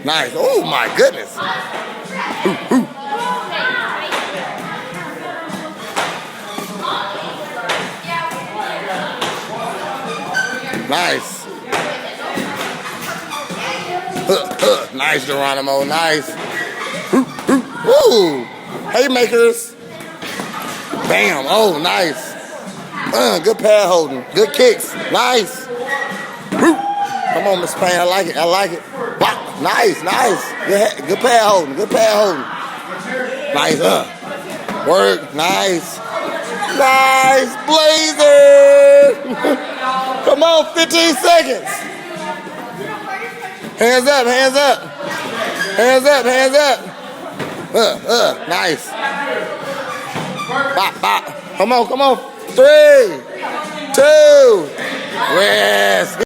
Nice. Oh my goodness. Nice. Nice, Geronimo. Nice. Woo. Haymakers. Bam. Oh, nice. Good pad holding. Good kicks. Nice. Come on, Miss Payne. I like it. I like it. Wow. Nice, nice. Good pad holding. Good pad holding. Nice. Work. Nice. Nice. Blazer. Come on, 15 seconds. Hands up, hands up. Hands up, hands up. Nice. Bop, bop. Come on, come on. 3, 2, rest.